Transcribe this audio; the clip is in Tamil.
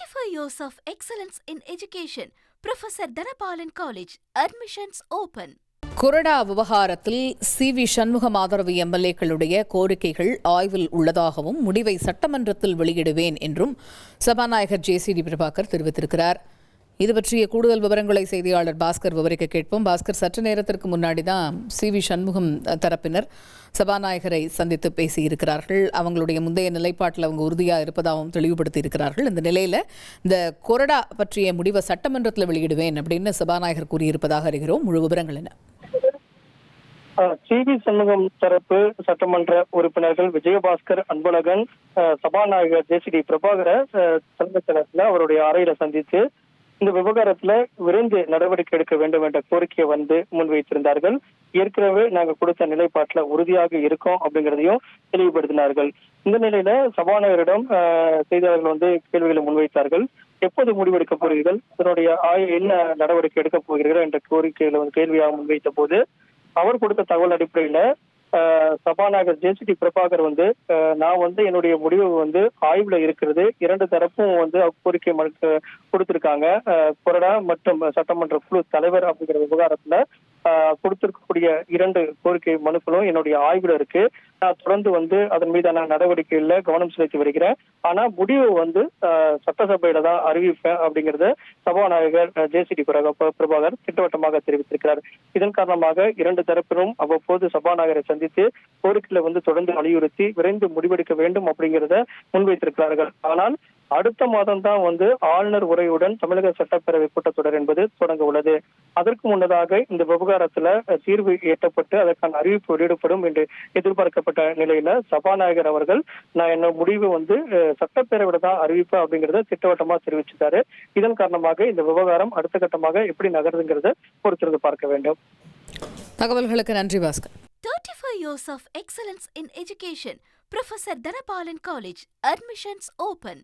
35 years of excellence in education. Professor Dhanapalan College. Admissions open. கொறடா விவகாரத்தில் சி.வி. சண்முகம் ஆதரவு எம்எல்ஏக்களுடைய கோரிக்கைகள் ஆய்வில் உள்ளதாகவும் முடிவை சட்டமன்றத்தில் வெளியிடுவேன் என்றும் சபாநாயகர் ஜே.சி.டி. பிரபாகர் தெரிவித்திருக்கிறார். இது பற்றிய கூடுதல் விவரங்களை செய்தியாளர் பாஸ்கர் விவரிக்க கேட்போம். பாஸ்கர், சற்று நேரத்திற்கு முன்னாடி தான் சி.வி. சண்முகம் தரப்பினர் சபாநாயகரை சந்தித்து பேசியிருக்கிறார்கள். அவங்களுடைய முந்தைய நிலைப்பாட்டில் அவங்க உறுதியாக இருப்பதாகவும் தெளிவுபடுத்தி இருக்கிறார்கள். இந்த நிலையில் இந்த கொறடா பற்றிய முடிவை சட்டமன்றத்தில் வெளியிடுவேன் அப்படின்னு சபாநாயகர் கூறியிருப்பதாக அறிகிறோம். முழு விவரங்கள் என்ன? சி.வி. சண்முகம் தரப்பு சட்டமன்ற உறுப்பினர்கள் விஜயபாஸ்கர், அன்பழகன், சபாநாயகர் ஜே.சி.டி. பிரபாகரை தலைமைச் செயலகத்தில் அவருடைய அறையில சந்தித்து இந்த விவகாரத்துல விரைந்து நடவடிக்கை எடுக்க வேண்டும் என்ற கோரிக்கையை முன்வைத்திருந்தார்கள். ஏற்கனவே நாங்கள் கொடுத்த நிலைப்பாட்டில் உறுதியாக இருக்கோம் அப்படிங்கிறதையும் தெளிவுபடுத்தினார்கள். இந்த நிலையில சபாநாயகரிடம் செய்தியாளர்கள் கேள்விகளை முன்வைத்தார்கள். எப்போது முடிவெடுக்க போகிறீர்கள், இதனுடைய என்ன நடவடிக்கை எடுக்க போகிறீர்கள் என்ற கோரிக்கைகளை கேள்வியாக முன்வைத்த போது அவர் கொடுத்த தகவல் அடிப்படையில சபாநாயகர் ஜே.சி.டி. பிரபாகர் நான் என்னுடைய முடிவு ஆய்வுல இருக்கிறது. இரண்டு தரப்பும் கோரிக்கை கொடுத்திருக்காங்க. கொறடா மற்றும் சட்டமன்ற குழு தலைவர் அப்படிங்கிற விவகாரத்துல கொடுத்திருக்கக்கூடிய இரண்டு கோரிக்கை மனுக்களும் என்னுடைய ஆய்வுல இருக்கு. நான் தொடர்ந்து அதன் மீதான நடவடிக்கைகள்ல கவனம் செலுத்தி வருகிறேன். ஆனா முடிவு சட்டசபையில தான் அறிவிப்பேன் அப்படிங்கறத சபாநாயகர் ஜே.சி.டி. பிரபாகர் திட்டவட்டமாக தெரிவித்திருக்கிறார். இதன் காரணமாக இரண்டு தரப்பிலும் அவ்வப்போது சபாநாயகரை சந்தித்து கோரிக்கையில தொடர்ந்து வலியுறுத்தி விரைந்து முடிவெடுக்க வேண்டும் அப்படிங்கிறத முன்வைத்திருக்கிறார்கள். ஆனால் அடுத்த மாதம் தான் ஆளுநர் உரையுடன் தமிழக சட்டப்பேரவை கூட்டத்தொடர் என்பது தொடங்க உள்ளது. அதற்கு முன்னதாக இந்த விவகாரத்துல தீர்வு எட்டப்பட்டு அதற்கான அறிவிப்பு வெளியிடப்படும் என்று எதிர்பார்க்கப்பட்ட நிலையில சபாநாயகர் அவர்கள் நான் என்ன முடிவு சட்டப்பேரவையில தான் அறிவிப்பேன் அப்படிங்கறத திட்டவட்டமா தெரிவிச்சிருக்காரு. இதன் காரணமாக இந்த விவகாரம் அடுத்த கட்டமாக எப்படி நகருதுங்கிறத பொறுத்திருந்து பார்க்க வேண்டும். தகவல்களுக்கு நன்றி Bhaskar. 35 years of excellence in education. Professor Dhanapalan College. Admissions open.